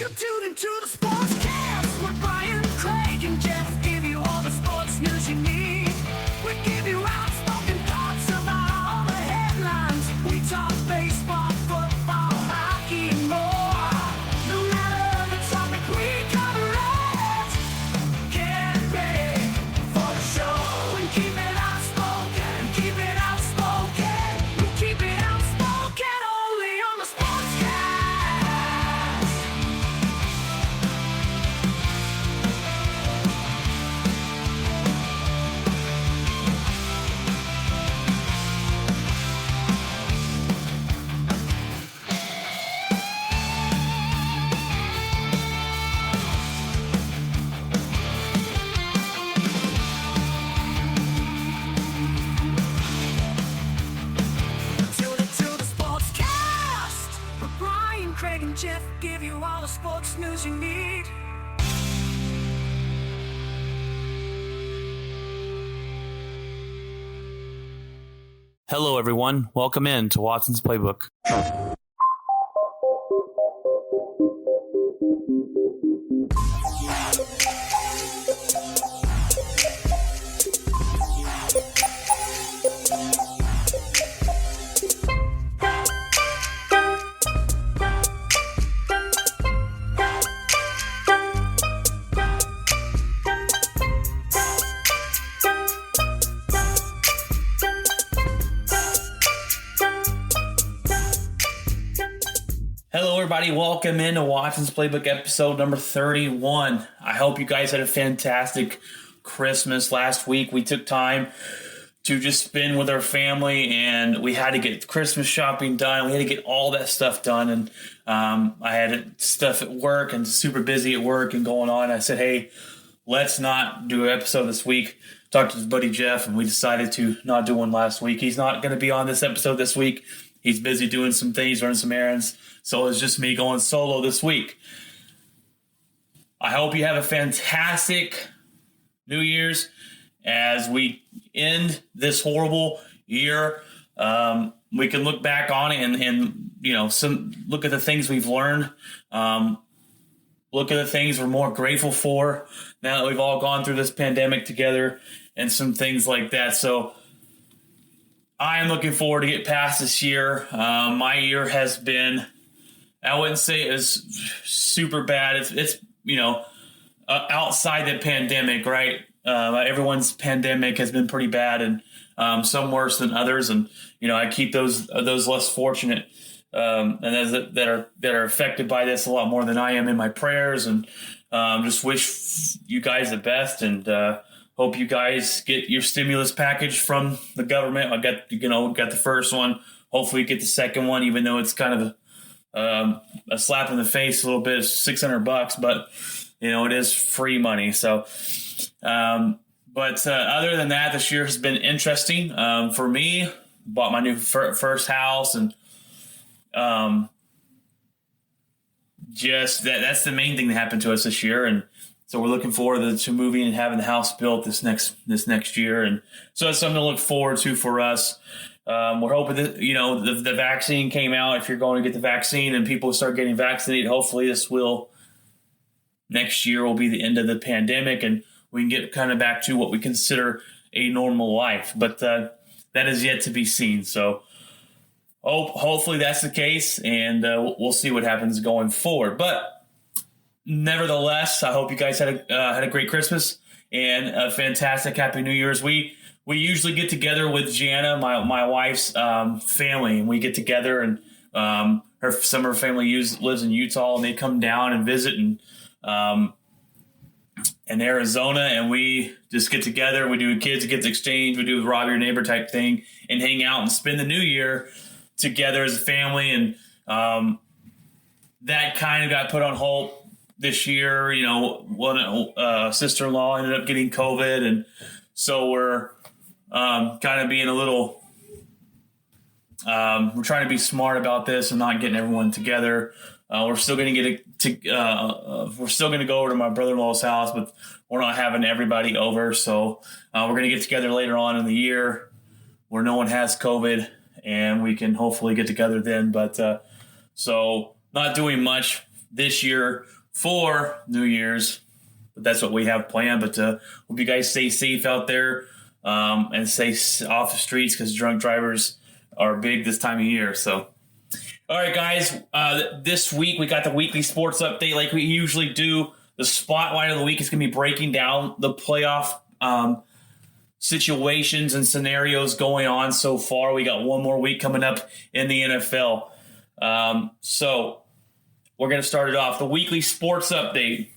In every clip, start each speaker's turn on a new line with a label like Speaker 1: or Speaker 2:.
Speaker 1: You tune into the Sportscast with Brian, Craig, and Jeff. Give you all the sports news you need. We give you outspoken thoughts about all the headlines. We talk baseball, football, hockey, and more. No matter the topic, we cover it. Get ready for the show and keep it outspoken. Keep it outspoken. We keep it outspoken only on the Sportscast. Tune into the Sportscast with Brian, Craig, and Jeff. Give you all the sports news you need.
Speaker 2: Hello, everyone. Welcome in to Watson's Playbook. Hello, everybody. Welcome into Watson's Playbook episode number 31. I hope you guys had a fantastic Christmas last week. We took time to just spend with our family, and we had to get Christmas shopping done. We had to get all that stuff done, and I had stuff at work and super busy at work and going on. I said, hey, let's not do an episode this week. Talked to his buddy Jeff, and we decided to not do one last week. He's not going to be on this episode this week. He's busy doing some things, running some errands. So it's just me going solo this week. I hope you have a fantastic New Year's as we end this horrible year. We can look back on it and look at the things we've learned. Look at the things we're more grateful for now that we've all gone through this pandemic together and some things like that. So I am looking forward to get past this year. My year has been, I wouldn't say it was super bad. It's outside the pandemic, right? Everyone's pandemic has been pretty bad, and some worse than others. And I keep those less fortunate and those that are affected by this a lot more than I am in my prayers. And just wish you guys the best, and hope you guys get your stimulus package from the government. I got the first one. Hopefully, get the second one, even though it's kind of a slap in the face a little bit. It's $600, but it is free money. So, but other than that, this year has been interesting for me. Bought my new first house, and just that's the main thing that happened to us this year. And so we're looking forward to moving and having the house built this next year. And so it's something to look forward to for us. We're hoping that, the vaccine came out. If you're going to get the vaccine and people start getting vaccinated, hopefully next year will be the end of the pandemic and we can get kind of back to what we consider a normal life. But that is yet to be seen. So hopefully that's the case, and we'll see what happens going forward. But nevertheless, I hope you guys had a great Christmas and a fantastic Happy New Year's. We usually get together with Jana, my wife's family, and we get together, and some of her family lives in Utah, and they come down and visit in Arizona, and we just get together. We do a kids exchange. We do a rob your neighbor type thing and hang out and spend the new year together as a family. And that kind of got put on hold this year. One sister-in-law ended up getting COVID, and so we're kind of being a little we're trying to be smart about this and not getting everyone together. We're still going to we're still going to go over to my brother-in-law's house, but we're not having everybody over. So we're going to get together later on in the year where no one has COVID, and we can hopefully get together then. But so not doing much this year for New Year's. But that's what we have planned. But hope you guys stay safe out there and stay off the streets because drunk drivers are big this time of year. So, all right, guys, this week we got the weekly sports update like we usually do. The spotlight of the week is going to be breaking down the playoff situations and scenarios going on so far. We got one more week coming up in the NFL. So we're going to start it off. The weekly sports update.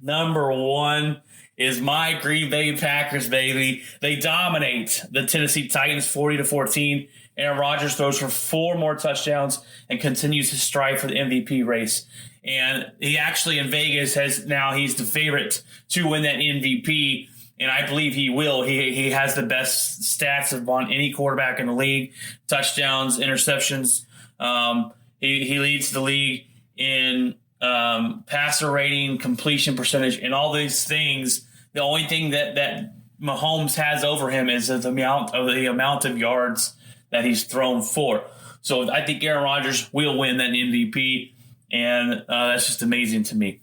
Speaker 2: Number one is my Green Bay Packers, baby. They dominate the Tennessee Titans 40-14. Aaron Rodgers throws for 4 more touchdowns and continues to strive for the MVP race. And he actually in Vegas he's the favorite to win that MVP. And I believe he will. He has the best stats of on any quarterback in the league. Touchdowns, interceptions. He leads the league in passer rating, completion percentage, and all these things. The only thing that Mahomes has over him is the amount of yards that he's thrown for. So I think Aaron Rodgers will win that MVP, and that's just amazing to me.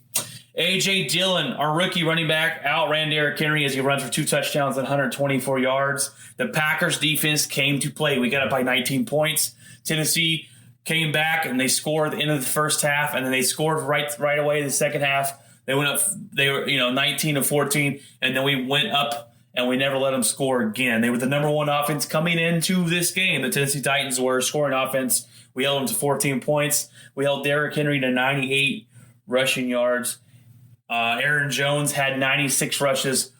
Speaker 2: A.J. Dillon, our rookie running back, outran Derrick Henry as he runs for 2 touchdowns and 124 yards. The Packers defense came to play. We got up by 19 points. Tennessee came back and they scored at the end of the first half, and then they scored right away in the second half. They went up. They were 19-14, and then we went up and we never let them score again. They were the number one offense coming into this game. The Tennessee Titans were scoring offense. We held them to 14 points. We held Derrick Henry to 98 rushing yards. Aaron Jones had 96 rushes.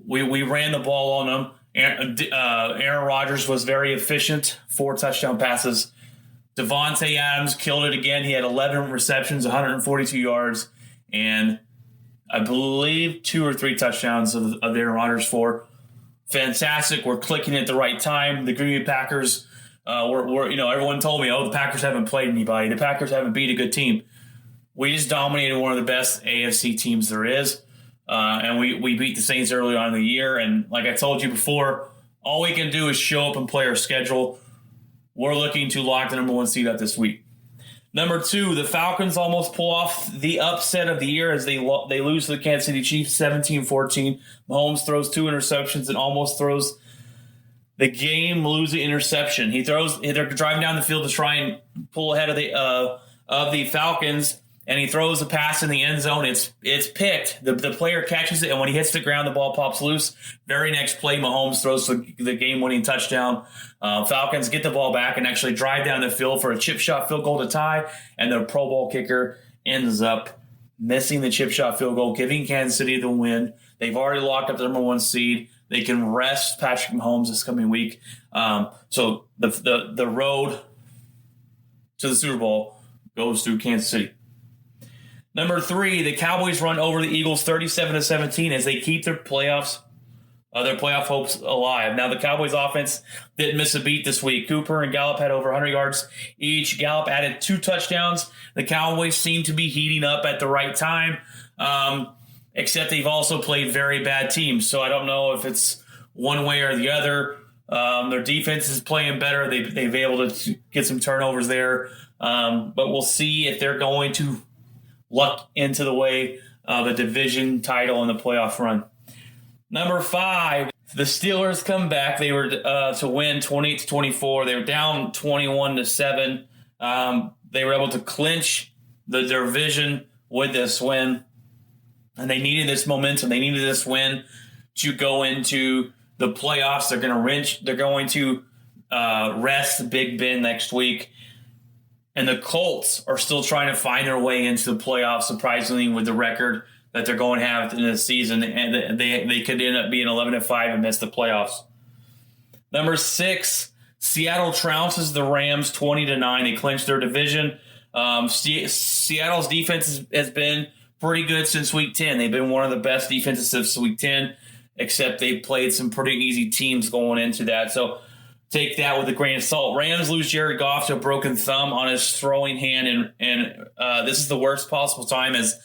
Speaker 2: We ran the ball on them. Aaron Rodgers was very efficient, 4 touchdown passes. Devontae Adams killed it again. He had 11 receptions, 142 yards, and I believe 2 or 3 touchdowns of Aaron Rodgers for. Fantastic. We're clicking at the right time. The Green Bay Packers everyone told me, the Packers haven't played anybody. The Packers haven't beat a good team. We just dominated one of the best AFC teams there is, and we beat the Saints early on in the year. And like I told you before, all we can do is show up and play our schedule. We're looking to lock the number 1 seed up this week. Number 2, the Falcons almost pull off the upset of the year as they lose to the Kansas City Chiefs 17-14. Mahomes throws 2 interceptions and almost throws the game-losing interception. They're driving down the field to try and pull ahead of the Falcons, and he throws a pass in the end zone. It's picked. The player catches it, and when he hits the ground, the ball pops loose. Very next play, Mahomes throws the game-winning touchdown. Falcons get the ball back and actually drive down the field for a chip shot field goal to tie, and the Pro Bowl kicker ends up missing the chip shot field goal, giving Kansas City the win. They've already locked up the number 1 seed. They can rest Patrick Mahomes this coming week. So the road to the Super Bowl goes through Kansas City. Number 3, the Cowboys run over the Eagles 37-17 as they keep their playoff hopes alive. Now, the Cowboys offense didn't miss a beat this week. Cooper and Gallup had over 100 yards each. Gallup added 2 touchdowns. The Cowboys seem to be heating up at the right time, except they've also played very bad teams. So I don't know if it's one way or the other. Their defense is playing better. They've been able to get some turnovers there. But we'll see if they're going to luck into the way of a division title in the playoff run. Number 5, the Steelers come back. They were to win 28-24. They were down 21-7. They were able to clinch the division with this win, and they needed this momentum. They needed this win to go into the playoffs. They're going to rest Big Ben next week. And the Colts are still trying to find their way into the playoffs, surprisingly, with the record that they're going to have in the season. And they could end up being 11-5 and miss the playoffs. Number 6, Seattle trounces the Rams 20-9. They clinch their division. Seattle's defense has been pretty good since Week 10. They've been one of the best defenses since Week 10, except they played some pretty easy teams going into that. So take that with a grain of salt. Rams lose Jared Goff to a broken thumb on his throwing hand, and this is the worst possible time as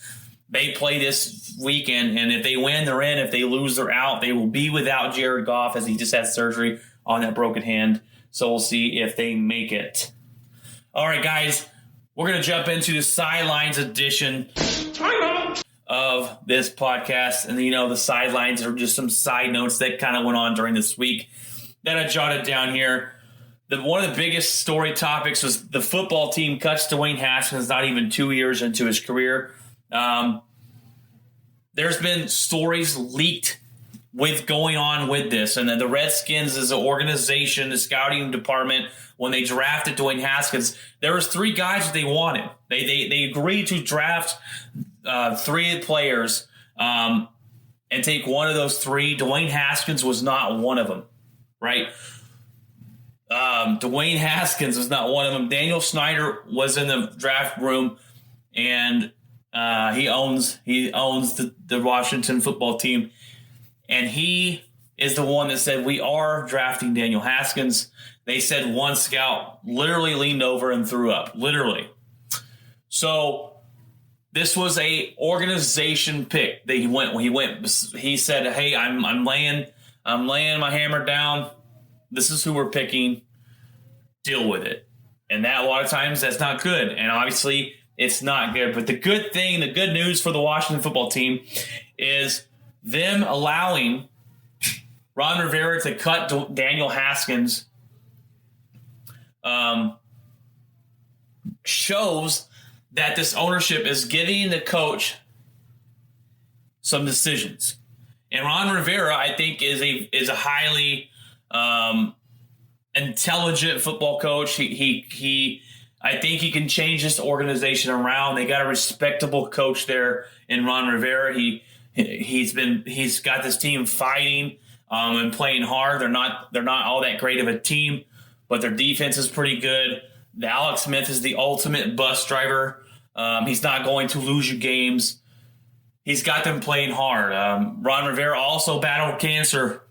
Speaker 2: they play this weekend. And if they win, they're in. If they lose, they're out. They will be without Jared Goff as he just had surgery on that broken hand. So we'll see if they make it. All right, guys. we're going to jump into the sidelines edition of this podcast. And, the sidelines are just some side notes that kind of went on during this week that I jotted down here. One of the biggest story topics was the football team cuts Dwayne Haskins not even 2 years into his career. There's been stories leaked with going on with this. And then the Redskins as an organization, the scouting department, when they drafted Dwayne Haskins, there was 3 guys that they wanted. They agreed to draft 3 players and take one of those 3. Dwayne Haskins was not one of them, right? Dwayne Haskins was not one of them. Daniel Snyder was in the draft room, and he owns the Washington football team, and he is the one that said, we are drafting Daniel Haskins. They said one scout literally leaned over and threw up, literally. So this was a organization pick. He said, hey, I'm laying my hammer down. This is who we're picking. Deal with it. And that a lot of times that's not good. And obviously it's not good. But the good news for the Washington football team is them allowing Ron Rivera to cut Daniel Haskins shows that this ownership is giving the coach some decisions. And Ron Rivera, I think, is a highly intelligent football coach. I think he can change this organization around. They got a respectable coach there in Ron Rivera. He's got this team fighting and playing hard. They're not all that great of a team, but their defense is pretty good. Alex Smith is the ultimate bus driver. He's not going to lose you games. He's got them playing hard. Ron Rivera also battled cancer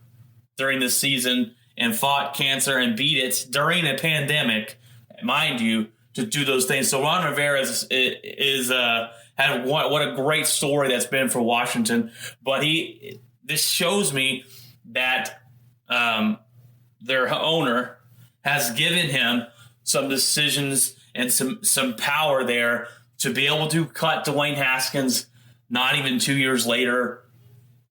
Speaker 2: during this season and fought cancer and beat it during a pandemic, mind you, to do those things. So Ron Rivera had what a great story that's been for Washington. But this shows me that their owner has given him some decisions and some power there to be able to cut Dwayne Haskins not even 2 years later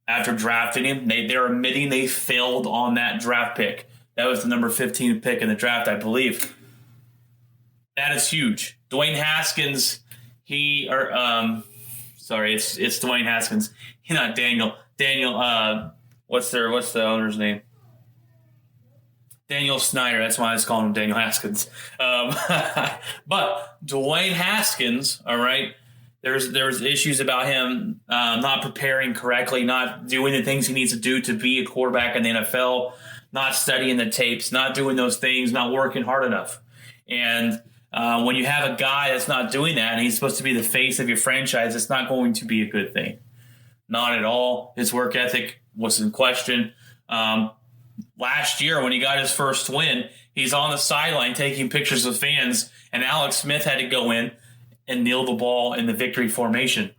Speaker 2: after drafting him. They're admitting they failed on that draft pick. That was the number 15 pick in the draft, I believe. That is huge. Dwayne Haskins, it's Dwayne Haskins. He's not Daniel. What's the owner's name? Daniel Snyder. That's why I was calling him Daniel Haskins. But Dwayne Haskins, all right, there was issues about him not preparing correctly, not doing the things he needs to do to be a quarterback in the NFL, not studying the tapes, not doing those things, not working hard enough. And when you have a guy that's not doing that and he's supposed to be the face of your franchise, it's not going to be a good thing. Not at all. His work ethic was in question. Last year when he got his first win, he's on the sideline taking pictures of fans, and Alex Smith had to go in and kneel the ball in the victory formation.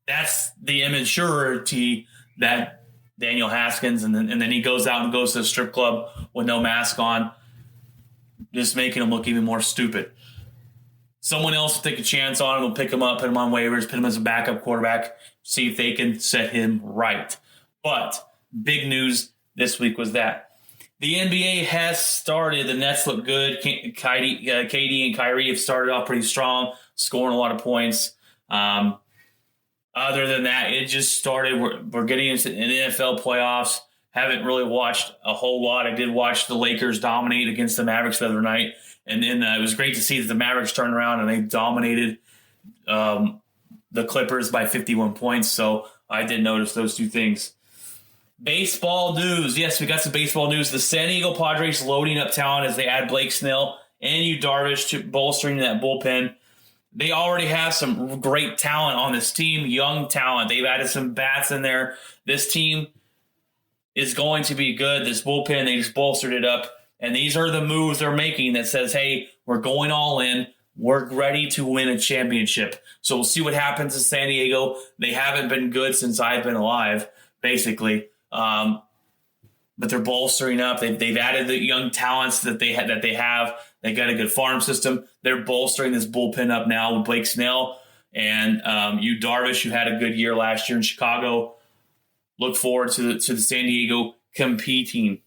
Speaker 2: That's the immaturity that Daniel Haskins, and then he goes out and goes to the strip club with no mask on, just making him look even more stupid. Someone else will take a chance on him, will pick him up, put him on waivers, put him as a backup quarterback, see if they can set him right. But big news this week was that the NBA has started. The Nets look good. KD and Kyrie have started off pretty strong, scoring a lot of points. Other than that, it just started. We're getting into the NFL playoffs. Haven't really watched a whole lot. I did watch the Lakers dominate against the Mavericks the other night. And then it was great to see that the Mavericks turned around and they dominated the Clippers by 51 points. So I did notice those two things. Baseball news. Yes, we got some baseball news. The San Diego Padres loading up talent as they add Blake Snell and Yu Darvish to bolstering that bullpen. They already have some great talent on this team, young talent. They've added some bats in there. This team is going to be good. This bullpen, they just bolstered it up. And these are the moves they're making that says, hey, we're going all in. We're ready to win a championship. So we'll see what happens in San Diego. They haven't been good since I've been alive, basically. But but they're bolstering up. They've added the young talents that they have. They got a good farm system. They're bolstering this bullpen up now with Blake Snell and Yu Darvish, who had a good year last year in Chicago. Look forward to the San Diego competing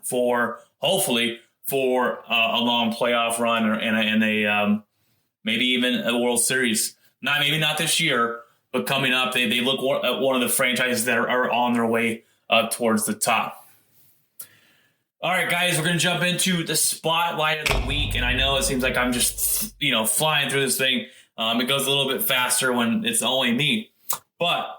Speaker 2: for hopefully for a long playoff run and a maybe even a World Series. Maybe not this year, but coming up, they look at one of the franchises that are on their way up towards the top. All right, guys, we're going to jump into the spotlight of the week, and I know it seems like I'm just flying through this thing. It goes a little bit faster when it's only me, but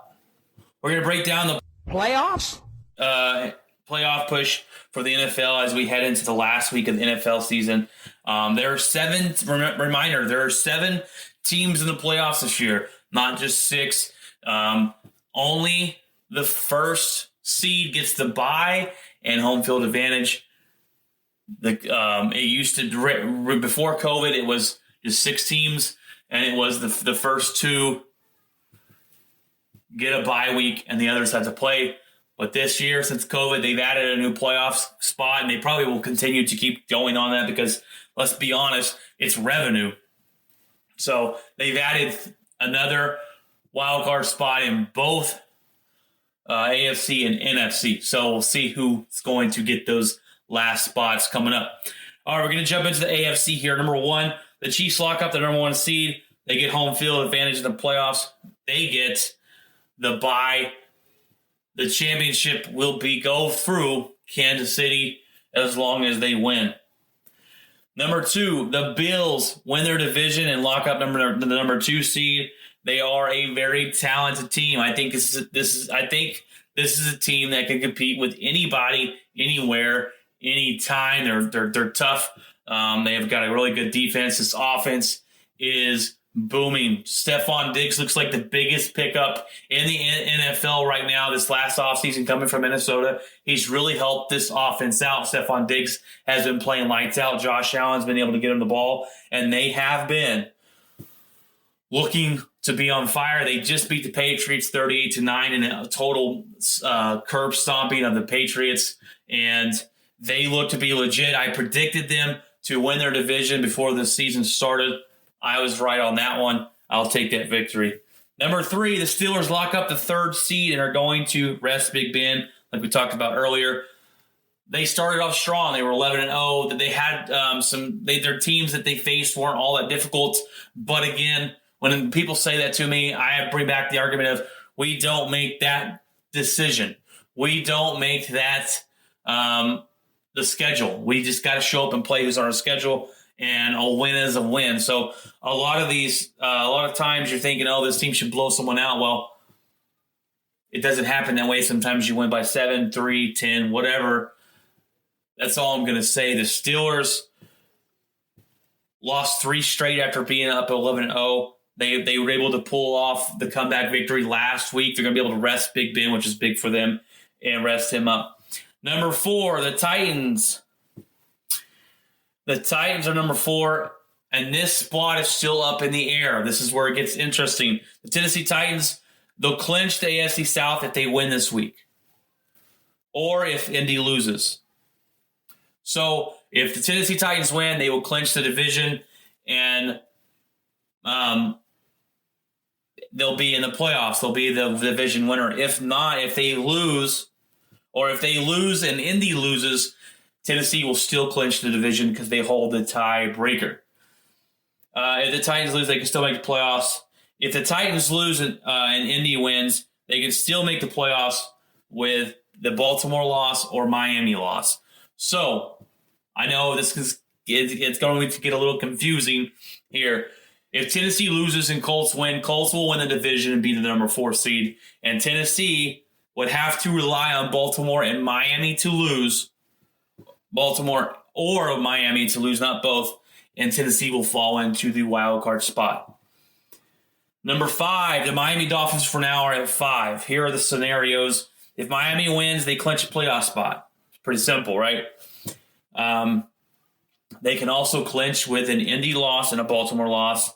Speaker 2: we're going to break down the
Speaker 3: playoffs,
Speaker 2: playoff push for the NFL as we head into the last week of the NFL season. There are 7. Reminder: there are 7 teams in the playoffs this year, not just 6. Only the first seed gets the bye and home field advantage. It used to before COVID, it was just 6 teams, and it was the first 2 get a bye week, and the others have to play. But this year, since COVID, they've added a new playoff spot, and they probably will continue to keep going on that because, let's be honest, it's revenue. So they've added another wild card spot in both AFC and NFC. So we'll see who's going to get those last spots coming up. All right, we're going to jump into the AFC here. Number 1, the Chiefs lock up the number 1 seed. They get home field advantage in the playoffs. They get the bye. The championship will go through Kansas City as long as they win. Number 2, the Bills win their division and lock up the number 2 seed. They are a very talented team. I think this is a team that can compete with anybody, anywhere, anytime. They're tough. They have got a really good defense. This offense is booming. Stephon Diggs looks like the biggest pickup in the NFL right now this last offseason coming from Minnesota. He's really helped this offense out. Stephon Diggs has been playing lights out. Josh Allen's been able to get him the ball, and they have been looking to be on fire. They just beat the Patriots 38-9 in a total curb stomping of the Patriots, and they look to be legit. I predicted them to win their division before the season started. I was right on that one. I'll take that victory. Number 3, the Steelers lock up the 3rd seed and are going to rest Big Ben, like we talked about earlier. They started off strong. They were 11-0. They had their teams that they faced weren't all that difficult. But again, when people say that to me, I bring back the argument of we don't make that decision. We don't make that the schedule. We just got to show up and play who's on our schedule. And a win is a win. So a lot of times you're thinking, oh, this team should blow someone out. Well, it doesn't happen that way. Sometimes you win by 7, 3, 10, whatever. That's all I'm going to say. The Steelers lost 3 straight after being up 11-0. They were able to pull off the comeback victory last week. They're going to be able to rest Big Ben, which is big for them, and rest him up. Number 4, the Titans. The Titans are number 4, and this spot is still up in the air. This is where it gets interesting. The Tennessee Titans, they'll clinch the AFC South if they win this week, or if Indy loses. So if the Tennessee Titans win, they will clinch the division, and they'll be in the playoffs. They'll be the division winner. If not, if they lose, or if they lose and Indy loses, Tennessee will still clinch the division because they hold the tiebreaker. If the Titans lose, they can still make the playoffs. If the Titans lose and Indy wins, they can still make the playoffs with the Baltimore loss or Miami loss. So I know it's going to get a little confusing here. If Tennessee loses and Colts win, Colts will win the division and be the number 4 seed. And Tennessee would have to rely on Baltimore and Miami to lose. Baltimore or Miami to lose, not both, and Tennessee will fall into the wild card spot. Number 5, the Miami Dolphins for now are at 5. Here are the scenarios. If Miami wins, they clinch a playoff spot. It's pretty simple, right? They can also clinch with an Indy loss and a Baltimore loss.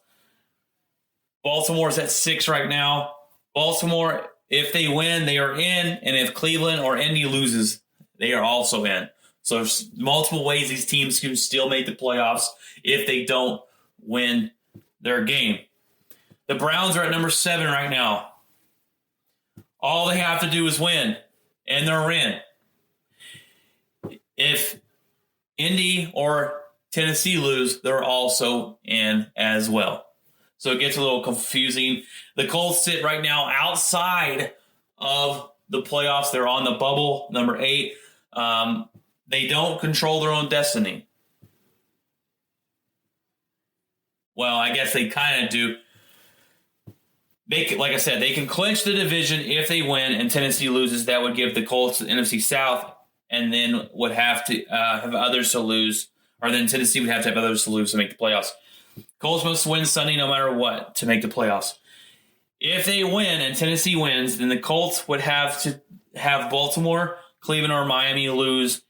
Speaker 2: Baltimore's at 6 right now. Baltimore, if they win, they are in, and if Cleveland or Indy loses, they are also in. So there's multiple ways these teams can still make the playoffs if they don't win their game. The Browns are at number 7 right now. All they have to do is win, and they're in. If Indy or Tennessee lose, they're also in as well. So it gets a little confusing. The Colts sit right now outside of the playoffs. They're on the bubble, number 8. They don't control their own destiny. Well, I guess they kind of do. Like I said, they can clinch the division if they win and Tennessee loses. That would give the Colts the NFC South, and then would have to have others to lose, or then Tennessee would have to have others to lose to make the playoffs. Colts must win Sunday no matter what to make the playoffs. If they win and Tennessee wins, then the Colts would have to have Baltimore, Cleveland, or Miami lose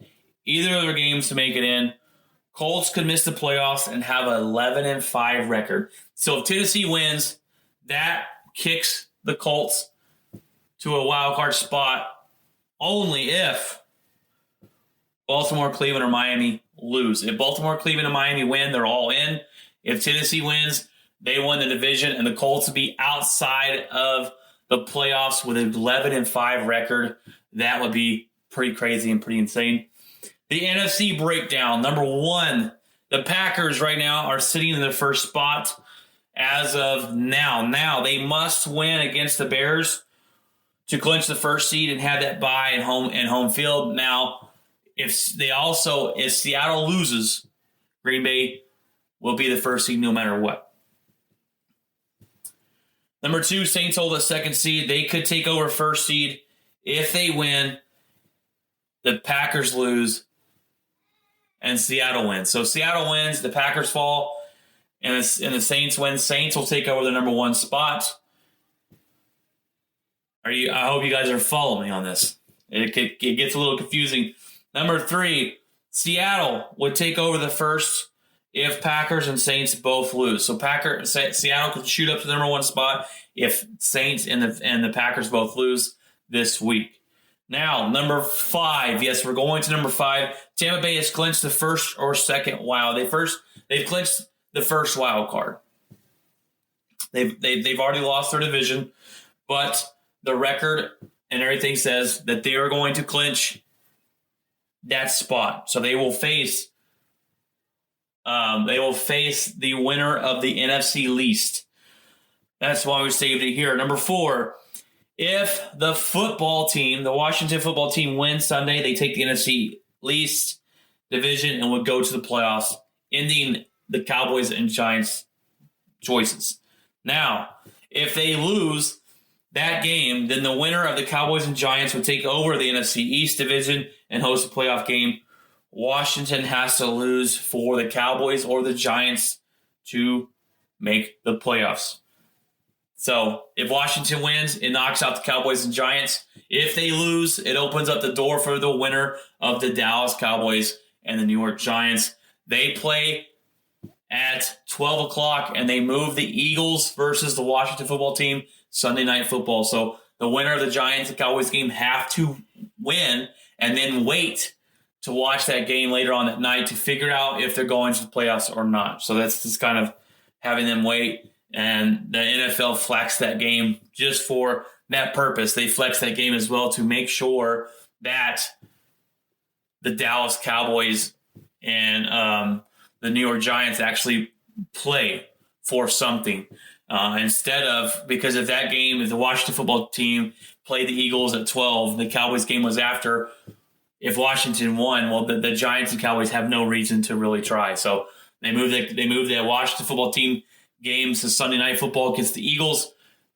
Speaker 2: either of their games to make it in. Colts could miss the playoffs and have an 11-5 record. So if Tennessee wins, that kicks the Colts to a wild card spot only if Baltimore, Cleveland, or Miami lose. If Baltimore, Cleveland, and Miami win, they're all in. If Tennessee wins, they win the division, and the Colts will be outside of the playoffs with an 11-5 record. That would be pretty crazy and pretty insane. The NFC breakdown. Number 1, the Packers right now are sitting in the first spot as of now. Now, they must win against the Bears to clinch the first seed and have that bye and home field. Now, if Seattle loses, Green Bay will be the first seed no matter what. Number 2, Saints hold the second seed. They could take over first seed if they win. The Packers lose and Seattle wins. So Seattle wins, the Packers fall, and the Saints win. Saints will take over the number 1 spot. I hope you guys are following me on this. It gets a little confusing. Number 3, Seattle would take over the first if Packers and Saints both lose. So Seattle could shoot up to the number 1 spot if Saints and the Packers both lose this week. Now, number 5. Yes, we're going to number 5. Tampa Bay has clinched the first or second wild. They've clinched the first wild card. They've already lost their division, but the record and everything says that they are going to clinch that spot. So they will face the winner of the NFC least. That's why we saved it here. Number 4, if the football team, the Washington football team, wins Sunday, they take the NFC least division and would go to the playoffs, ending the Cowboys and Giants choices. Now, if they lose that game, then the winner of the Cowboys and Giants would take over the NFC East division and host a playoff game. Washington has to lose for the Cowboys or the Giants to make the playoffs. So if Washington wins, it knocks out the Cowboys and Giants. If they lose, it opens up the door for the winner of the Dallas Cowboys and the New York Giants. They play at 12 o'clock, and they move the Eagles versus the Washington football team Sunday Night Football. So the winner of the Giants and Cowboys game have to win and then wait to watch that game later on at night to figure out if they're going to the playoffs or not. So that's just kind of having them wait. And the NFL flexed that game just for that purpose. They flexed that game as well to make sure that the Dallas Cowboys and the New York Giants actually play for something. Instead of, because if that game, if the Washington football team played the Eagles at 12, the Cowboys game was after. If Washington won, well, the Giants and Cowboys have no reason to really try. So they moved the Washington football team games to Sunday Night Football against the Eagles.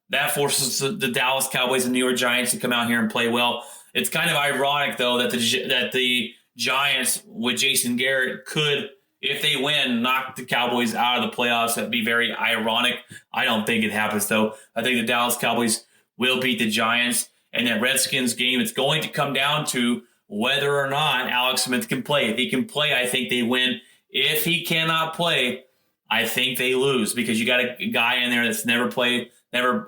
Speaker 2: That forces the Dallas Cowboys and New York Giants to come out here and play well. It's kind of ironic, though, that the Giants with Jason Garrett could, if they win, knock the Cowboys out of the playoffs. That'd be very ironic. I don't think it happens, though. I think the Dallas Cowboys will beat the Giants. And that Redskins game, it's going to come down to whether or not Alex Smith can play. If he can play, I think they win. If he cannot play, I think they lose, because you got a guy in there that's never played never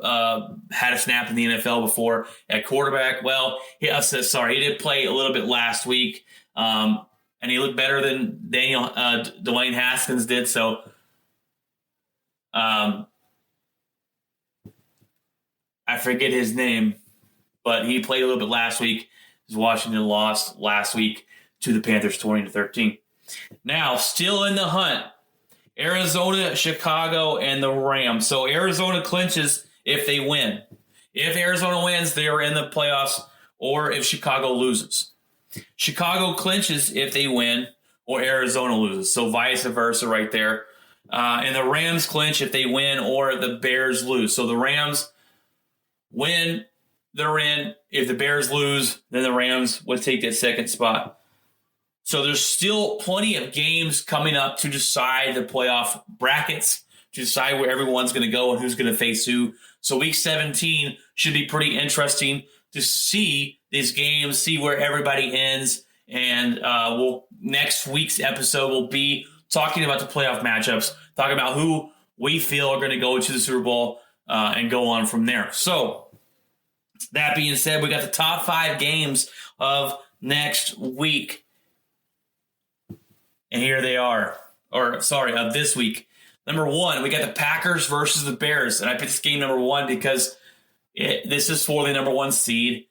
Speaker 2: had a snap in the NFL before. At quarterback, well, he did play a little bit last week, and he looked better than Dwayne Haskins did. So, I forget his name, but he played a little bit last week. Washington lost last week to the Panthers 20-13. Now, still in the hunt, Arizona, Chicago, and the Rams. So Arizona clinches if they win. If Arizona wins, they are in the playoffs, or if Chicago loses. Chicago clinches if they win, or Arizona loses. So vice versa right there. And the Rams clinch if they win, or the Bears lose. So the Rams win, they're in. If the Bears lose, then the Rams would take that second spot. So there's still plenty of games coming up to decide the playoff brackets, to decide where everyone's going to go and who's going to face who. So week 17 should be pretty interesting to see these games, see where everybody ends. And next week's episode will be talking about the playoff matchups, talking about who we feel are going to go to the Super Bowl and go on from there. So that being said, we got the top 5 games of next week. And here they are. Of this week. Number 1, we got the Packers versus the Bears. And I picked this game number 1 because this is for the number 1 seed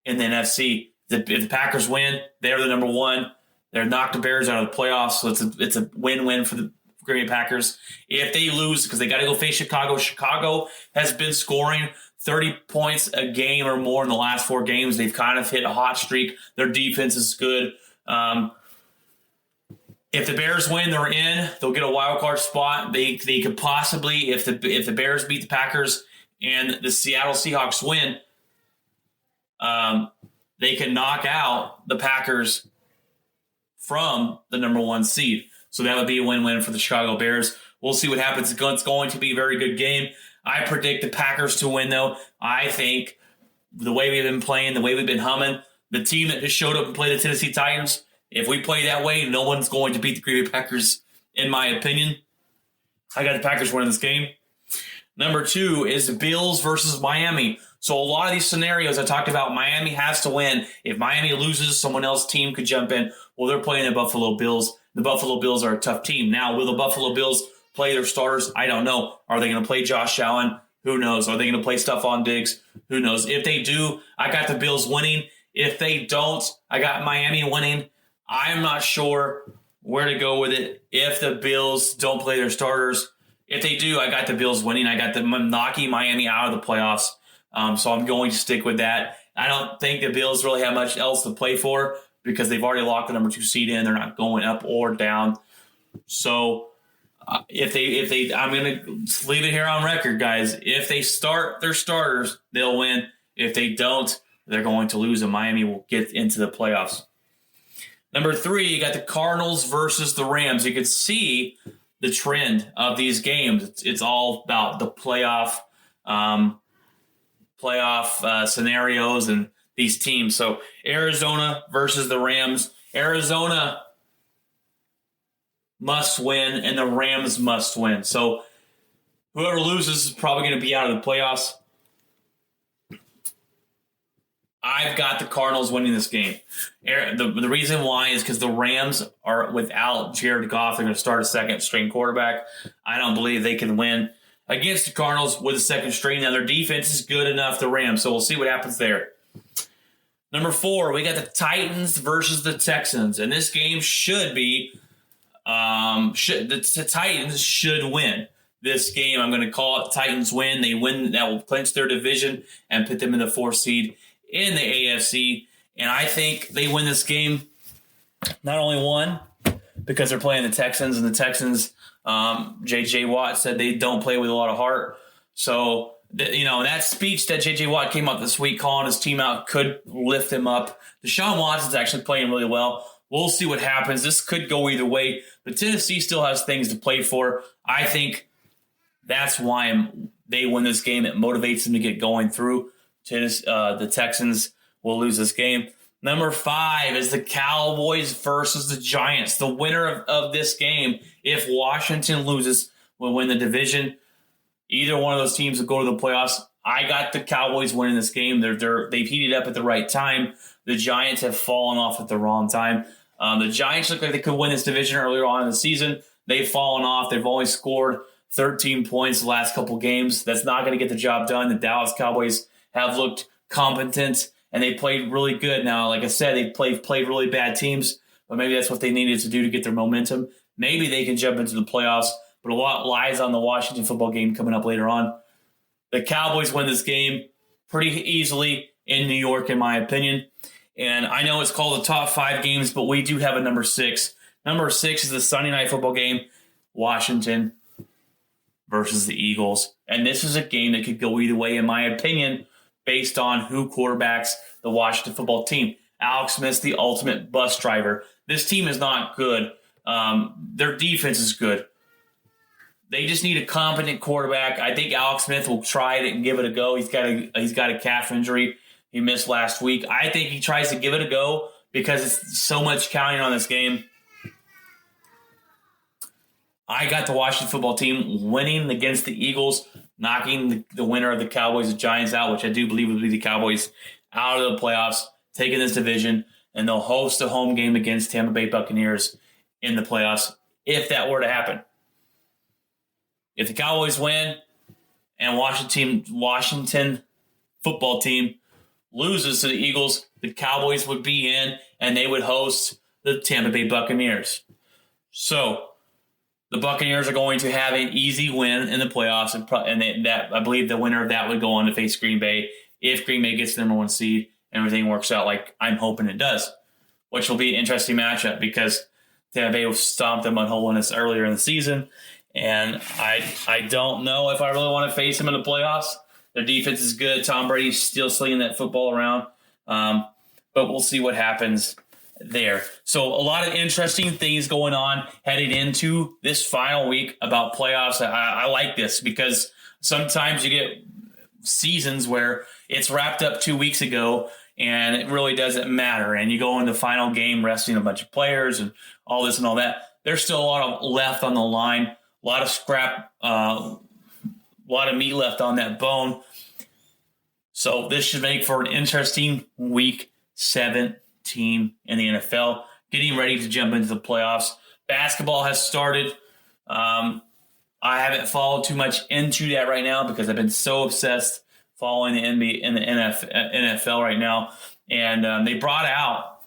Speaker 2: in the NFC. If the Packers win, they're the number 1. They're knocked the Bears out of the playoffs. So it's a win-win for the Green Bay Packers. If they lose, because they got to go face Chicago. Chicago has been scoring 30 points a game or more in the last 4 games. They've kind of hit a hot streak. Their defense is good. If the Bears win, they're in. They'll get a wild card spot. They could possibly, if the Bears beat the Packers and the Seattle Seahawks win, they can knock out the Packers from the number 1 seed. So that would be a win-win for the Chicago Bears. We'll see what happens. It's going to be a very good game. I predict the Packers to win, though. I think the way we've been playing, the way we've been humming, the team that just showed up and played the Tennessee Titans, if we play that way, no one's going to beat the Green Bay Packers, in my opinion. I got the Packers winning this game. Number 2 is the Bills versus Miami. So a lot of these scenarios I talked about, Miami has to win. If Miami loses, someone else's team could jump in. Well, they're playing the Buffalo Bills. The Buffalo Bills are a tough team. Now, will the Buffalo Bills play their starters? I don't know. Are they going to play Josh Allen? Who knows? Are they going to play Stephon Diggs? Who knows? If they do, I got the Bills winning. If they don't, I got Miami winning. I'm not sure where to go with it if the Bills don't play their starters. If they do, I got the Bills winning. I got them knocking Miami out of the playoffs. So I'm going to stick with that. I don't think the Bills really have much else to play for because they've already locked the number 2 seed in. They're not going up or down. So if they, I'm going to leave it here on record, guys. If they start their starters, they'll win. If they don't, they're going to lose, and Miami will get into the playoffs. Number 3, you got the Cardinals versus the Rams. You can see the trend of these games. It's all about the playoff scenarios and these teams. So Arizona versus the Rams. Arizona must win, and the Rams must win. So whoever loses is probably going to be out of the playoffs. I've got the Cardinals winning this game. The reason why is because the Rams are without Jared Goff. They're going to start a second-string quarterback. I don't believe they can win against the Cardinals with a second string. Now, their defense is good enough, the Rams, so we'll see what happens there. Number 4, we got the Titans versus the Texans, and this game should be the Titans should win this game. I'm going to call it Titans win. They win. That will clinch their division and put them in the 4th seed in the AFC. And I think they win this game. Not only one, because they're playing the Texans, and the Texans, J.J. Watt said they don't play with a lot of heart. So, that speech that J.J. Watt came up this week calling his team out could lift him up. Deshaun Watson's actually playing really well. We'll see what happens. This could go either way, but Tennessee still has things to play for. I think that's why they win this game. It motivates them to get going through. The Texans will lose this game. Number 5 is the Cowboys versus the Giants. The winner of this game, if Washington loses, will win the division. Either one of those teams will go to the playoffs. I got the Cowboys winning this game. They've heated up at the right time. The Giants have fallen off at the wrong time. The Giants look like they could win this division earlier on in the season. They've fallen off. They've only scored 13 points the last couple games. That's not going to get the job done. The Dallas Cowboys have looked competent, and they played really good. Now, like I said, they played really bad teams, but maybe that's what they needed to do to get their momentum. Maybe they can jump into the playoffs, but a lot lies on the Washington football game coming up later on. The Cowboys win this game pretty easily in New York, in my opinion. And I know it's called the top 5 games, but we do have a number 6. Number 6 is the Sunday night football game, Washington versus the Eagles. And this is a game that could go either way, in my opinion, based on who quarterbacks the Washington football team. Alex Smith's the ultimate bus driver. This team is not good. Their defense is good. They just need a competent quarterback. I think Alex Smith will try it and give it a go. He's got a calf injury he missed last week. I think he tries to give it a go because it's so much counting on this game. I got the Washington football team winning against the Eagles, knocking the winner of the Cowboys and Giants out, which I do believe will be the Cowboys, out of the playoffs, taking this division, and they'll host a home game against Tampa Bay Buccaneers in the playoffs if that were to happen. If the Cowboys win and Washington football team loses to the Eagles, the Cowboys would be in and they would host the Tampa Bay Buccaneers. So the Buccaneers are going to have an easy win in the playoffs, and I believe the winner of that would go on to face Green Bay if Green Bay gets the number 1 seed and everything works out like I'm hoping it does, which will be an interesting matchup because Tampa Bay stomped them on Holiness earlier in the season. And I don't know if I really want to face them in the playoffs. Their defense is good. Tom Brady's still slinging that football around. But we'll see what happens there. So a lot of interesting things going on heading into this final week about playoffs. I like this because sometimes you get seasons where it's wrapped up 2 weeks ago and it really doesn't matter. And you go into the final game resting a bunch of players and all this and all that. There's still a lot of left on the line. A lot of scrap, a lot of meat left on that bone. So this should make for an interesting week 17 in the NFL. Getting ready to jump into the playoffs. Basketball has started. I haven't followed too much into that right now because I've been so obsessed following the NBA and the NFL right now. And they brought out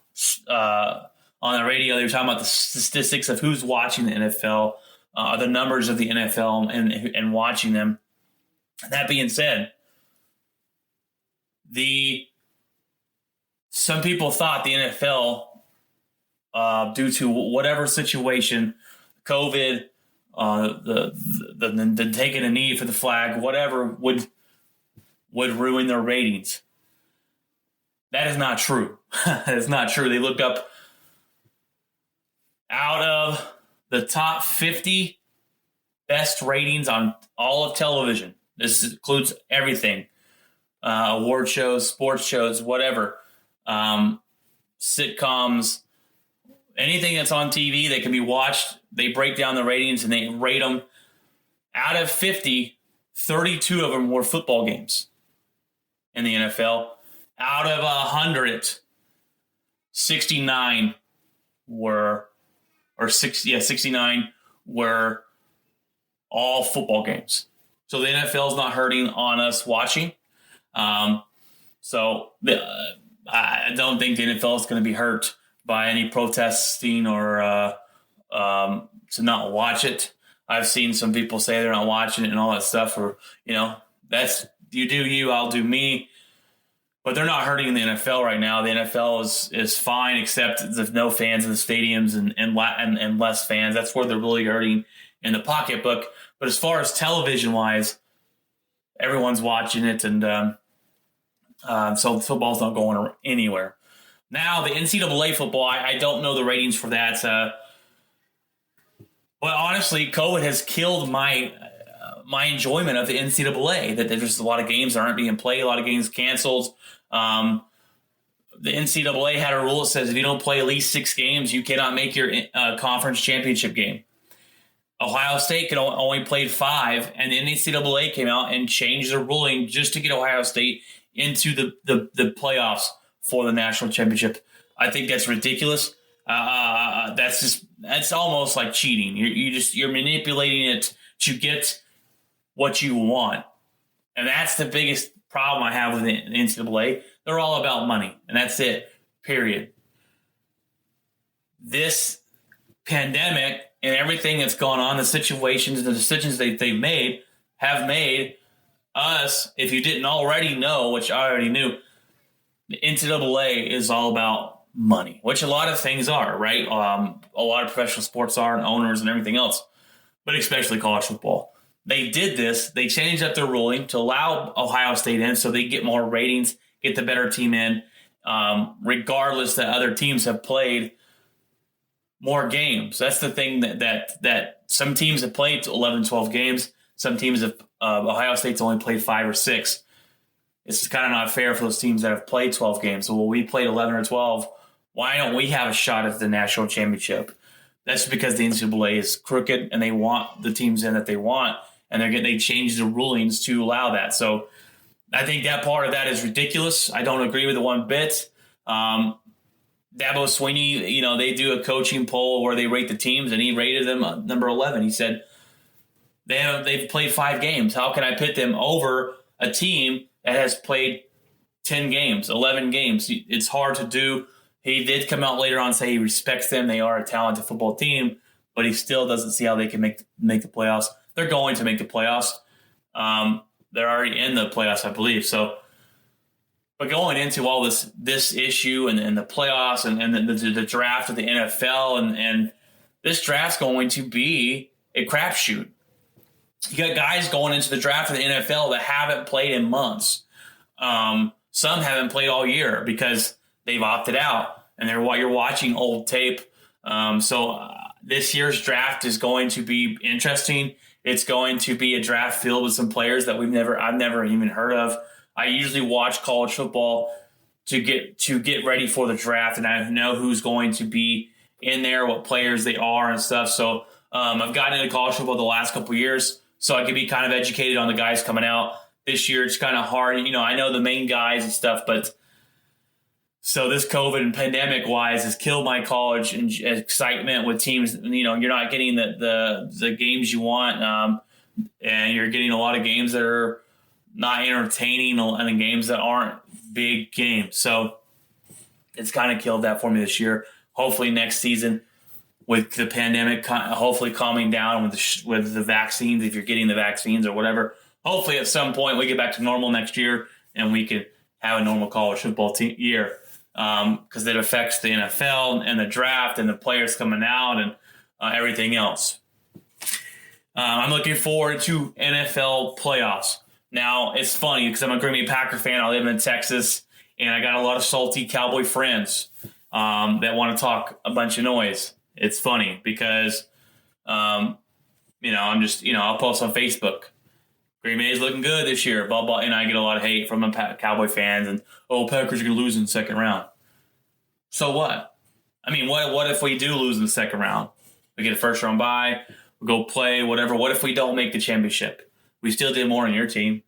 Speaker 2: on the radio, they were talking about the statistics of who's watching the NFL. The numbers of the NFL and watching them. That being said, some people thought the NFL, due to whatever situation, COVID, the taking a knee for the flag, whatever, would ruin their ratings. That is not true. That is not true. They looked up out of the top 50 best ratings on all of television. This includes everything. Award shows, sports shows, whatever. Sitcoms, anything that's on TV that can be watched, they break down the ratings and they rate them. Out of 50, 32 of them were football games in the NFL. Out of 100, 69 were 69 were all football games. So the NFL is not hurting on us watching. I don't think the NFL is going to be hurt by any protesting or to not watch it. I've seen some people say they're not watching it and all that stuff. Or that's you do you, I'll do me. But they're not hurting the NFL right now. The NFL is fine, except there's no fans in the stadiums and less fans. That's where they're really hurting in the pocketbook. But as far as television-wise, everyone's watching it, and so football's not going anywhere. Now, the NCAA football, I don't know the ratings for that. But honestly, COVID has killed my enjoyment of the NCAA. That there's a lot of games that aren't being played, a lot of games canceled. The NCAA had a rule that says if you don't play at least 6 games, you cannot make your conference championship game. Ohio State could only played 5, and the NCAA came out and changed the ruling just to get Ohio State into the playoffs for the national championship. I think that's ridiculous. That's almost like cheating. You're manipulating it to get what you want, and that's the biggest problem I have with the NCAA. They're all about money, and that's it. Period. This pandemic and everything that's gone on, the situations and the decisions they've made have made us, if you didn't already know, which I already knew, the NCAA is all about money, which a lot of things are, right? A lot of professional sports are, and owners and everything else, but especially college football. They did this. They changed up their ruling to allow Ohio State in so they get more ratings, get the better team in, regardless that other teams have played more games. That's the thing that some teams have played 11, 12 games. Some teams have, Ohio State's only played 5 or 6. It's kind of not fair for those teams that have played 12 games. So, well, we played 11 or 12. Why don't we have a shot at the national championship? That's because the NCAA is crooked and they want the teams in that they want, and they change the rulings to allow that. So I think that part of that is ridiculous. I don't agree with it one bit. Dabo Swinney, they do a coaching poll where they rate the teams, and he rated them number 11. He said they've played 5 games. How can I pit them over a team that has played 10 games, 11 games? It's hard to do. He did come out later on and say he respects them. They are a talented football team, but he still doesn't see how they can make the playoffs. They're going to make the playoffs. They're already in the playoffs, I believe. So, but going into all this issue and the playoffs and the draft of the NFL and this draft's going to be a crapshoot. You got guys going into the draft of the NFL that haven't played in months. Some haven't played all year because they've opted out, and you're watching old tape. So this year's draft is going to be interesting. It's going to be a draft filled with some players that I've never even heard of. I usually watch college football to get ready for the draft, and I know who's going to be in there, what players they are and stuff. So I've gotten into college football the last couple of years, so I can be kind of educated on the guys coming out. This year it's kind of hard. I know the main guys and stuff, but so this COVID and pandemic wise has killed my college and excitement with teams. You're not getting the games you want, and you're getting a lot of games that are not entertaining and games that aren't big games. So it's kind of killed that for me this year. Hopefully next season, with the pandemic hopefully calming down with the vaccines, if you're getting the vaccines or whatever, hopefully at some point we get back to normal next year and we could have a normal college football year. Because it affects the NFL and the draft and the players coming out and everything else. I'm looking forward to NFL playoffs. Now, it's funny because I'm a Green Bay Packer fan. I live in Texas, and I got a lot of salty Cowboy friends that want to talk a bunch of noise. It's funny because, I'm just, I'll post on Facebook. Green Bay is looking good this year, blah, blah, and I get a lot of hate from the Cowboy fans, and, Packers are going to lose in the second round. So what? I mean, what if we do lose in the second round? We get a first-round bye, we go play, whatever. What if we don't make the championship? We still did more than your team.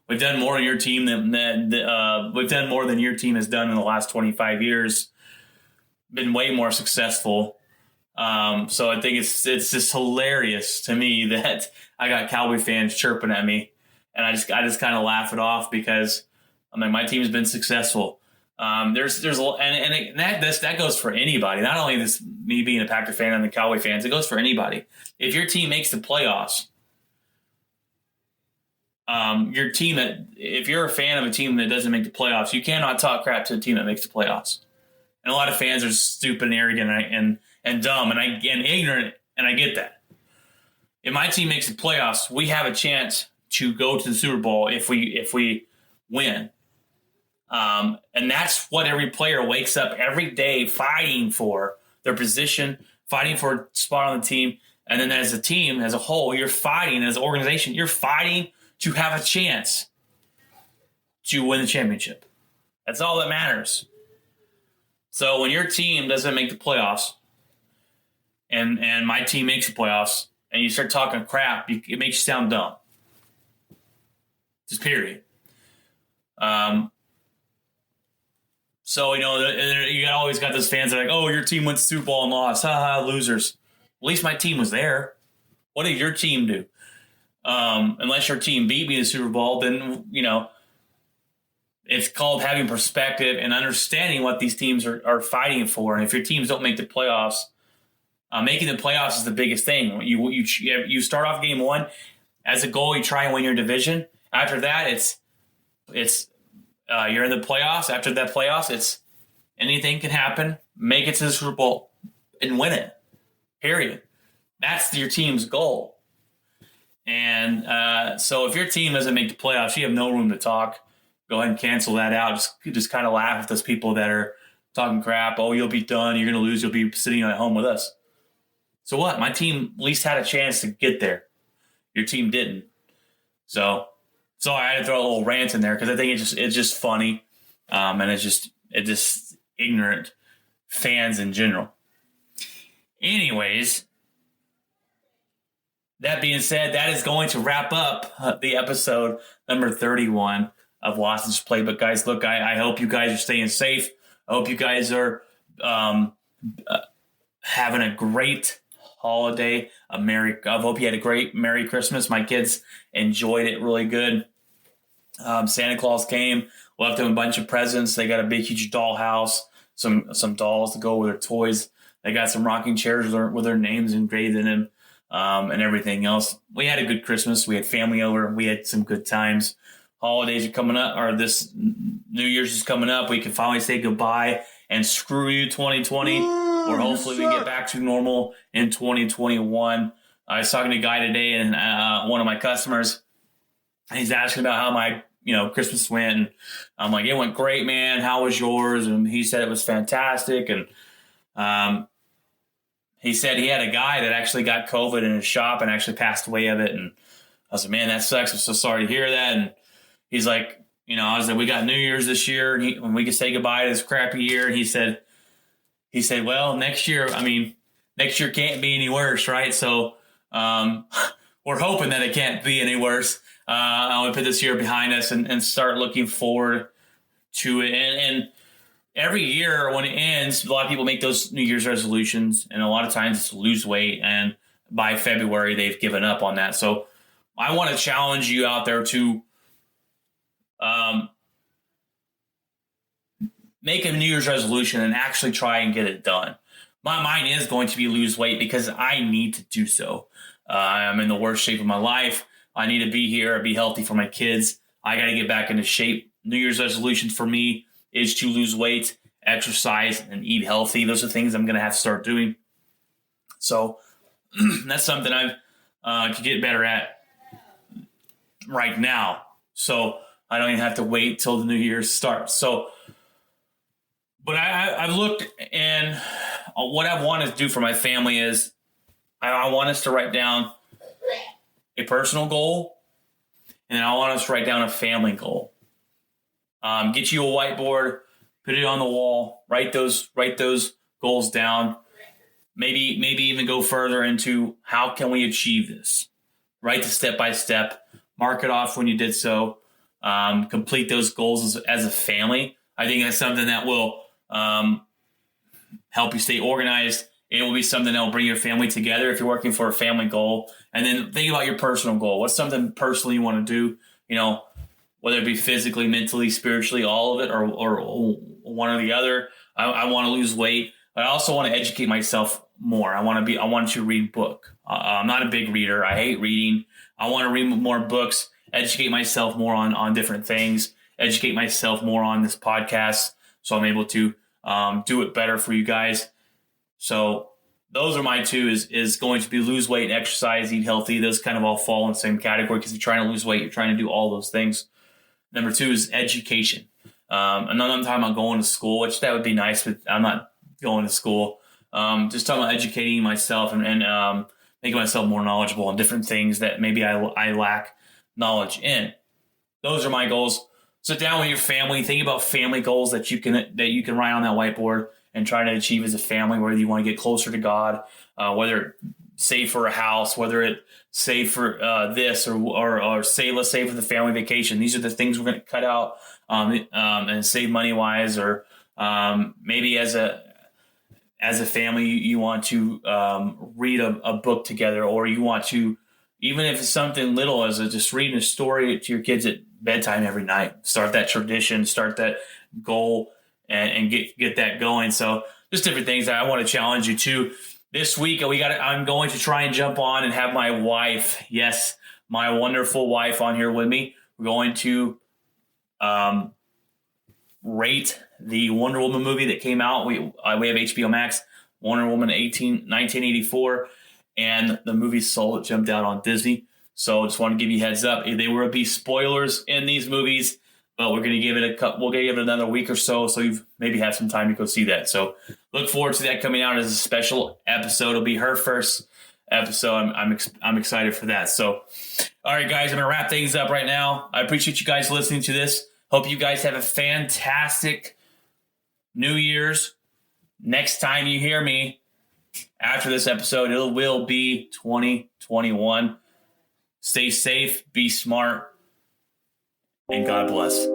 Speaker 2: We've done more than your team we've done more than your team has done in the last 25 years. Been way more successful. So I think it's just hilarious to me that I got Cowboy fans chirping at me, and I just kind of laugh it off because my team's been successful. There's that goes for anybody. Not only this me being a Packer fan and the Cowboy fans, it goes for anybody. If your team makes the playoffs, if you're a fan of a team that doesn't make the playoffs, you cannot talk crap to a team that makes the playoffs. And a lot of fans are stupid and arrogant and dumb and ignorant, and I get that. If my team makes the playoffs, we have a chance to go to the Super Bowl if we win. And that's what every player wakes up every day fighting for, their position, fighting for a spot on the team. And then as a team, as a whole, you're fighting, as an organization, you're fighting to have a chance to win the championship. That's all that matters. So when your team doesn't make the playoffs and my team makes the playoffs, and you start talking crap, it makes you sound dumb. Just period. So, you always got those fans that are like, oh, your team went to Super Bowl and lost. Ha ha, losers. At least my team was there. What did your team do? Unless your team beat me in the Super Bowl, then, it's called having perspective and understanding what these teams are fighting for. And if your teams don't make the playoffs, making the playoffs is the biggest thing. You start off game one as a goal. You try and win your division. After that, it's you're in the playoffs. After that playoffs, it's anything can happen. Make it to the Super Bowl and win it. Period. That's your team's goal. And so if your team doesn't make the playoffs, you have no room to talk. Go ahead and cancel that out. Just kind of laugh at those people that are talking crap. Oh, you'll be done. You're going to lose. You'll be sitting at home with us. So what? My team at least had a chance to get there. Your team didn't. So I had to throw a little rant in there because I think it's just funny, and it's just ignorant fans in general. Anyways, that being said, that is going to wrap up the episode number 31 of Watson's Playbook. Guys, look, I hope you guys are staying safe. I hope you guys are having a great holiday. I hope you had a great Merry Christmas. My kids enjoyed it really good. Santa Claus came, left them a bunch of presents. They got a big, huge doll house, some dolls to go with their toys. They got some rocking chairs with their names engraved in them, and everything else. We had a good Christmas. We had family over. We had some good times. Holidays are coming up, or this New Year's is coming up. We can finally say goodbye and screw you 2020, or hopefully we get back to normal in 2021. I was talking to a guy today, and one of my customers, he's asking about how my Christmas went. And I'm like, it went great, man. How was yours? And he said it was fantastic. And he said he had a guy that actually got COVID in his shop and actually passed away of it. And I was like, man, that sucks. I'm so sorry to hear that. And he's like, I was like, we got New Year's this year, and we can say goodbye to this crappy year. And he said, well, next year can't be any worse, right? So we're hoping that it can't be any worse. I want to put this year behind us and start looking forward to it. And every year when it ends, a lot of people make those New Year's resolutions, and a lot of times it's to lose weight. And by February, they've given up on that. So I want to challenge you out there to make a New Year's resolution and actually try and get it done. Mine is going to be lose weight because I need to do so. I'm in the worst shape of my life. I need to be here, be healthy for my kids. I got to get back into shape. New Year's resolution for me is to lose weight, exercise, and eat healthy. Those are things I'm going to have to start doing. So that's something I could get better at right now. So I don't even have to wait till the New Year starts. So, but I've looked, and what I want to do for my family is I want us to write down a personal goal, and I want us to write down a family goal. Get you a whiteboard, put it on the wall, write those goals down. Maybe even go further into how can we achieve this. Write the step by step. Mark it off when you did so. Complete those goals as a family. I think that's something that will help you stay organized. It will be something that will bring your family together if you're working for a family goal. And then think about your personal goal. What's something personally you want to do? Whether it be physically, mentally, spiritually, all of it, or one or the other. I want to lose weight, but I also want to educate myself more. I want to read book. I'm not a big reader. I hate reading. I want to read more books, educate myself more on different things, educate myself more on this podcast, so I'm able to do it better for you guys. So those are my two is going to be lose weight, exercise, eat healthy. Those kind of all fall in the same category because you're trying to lose weight. You're trying to do all those things. Number two is education. And then I'm talking about going to school, which that would be nice, but I'm not going to school. Just talking about educating myself and making myself more knowledgeable on different things that maybe I lack knowledge in. Those are my goals. Sit down with your family. Think about family goals that you can write on that whiteboard and try to achieve as a family, whether you want to get closer to God, whether save for a house, whether it save for this or say, let's save for the family vacation. These are the things we're going to cut out and save money wise, or maybe as a family, you want to read a book together, or you want to, even if it's something little as just reading a story to your kids at bedtime every night. Start that tradition, start that goal, and get that going. So just different things that I want to challenge you to. This week, I'm going to try and jump on and have my wife, yes, my wonderful wife on here with me. We're going to rate the Wonder Woman movie that came out. We have HBO Max, Wonder Woman 1984, and the movie Soul jumped out on Disney. So just want to give you a heads up. There will be spoilers in these movies, but we're going to give it we'll give it another week or so you maybe have some time to go see that. So look forward to that coming out as a special episode. It'll be her first episode. I'm excited for that. So, all right, guys, I'm going to wrap things up right now. I appreciate you guys listening to this. Hope you guys have a fantastic New Year's. Next time you hear me after this episode, it will be 2021. Stay safe, be smart, and God bless.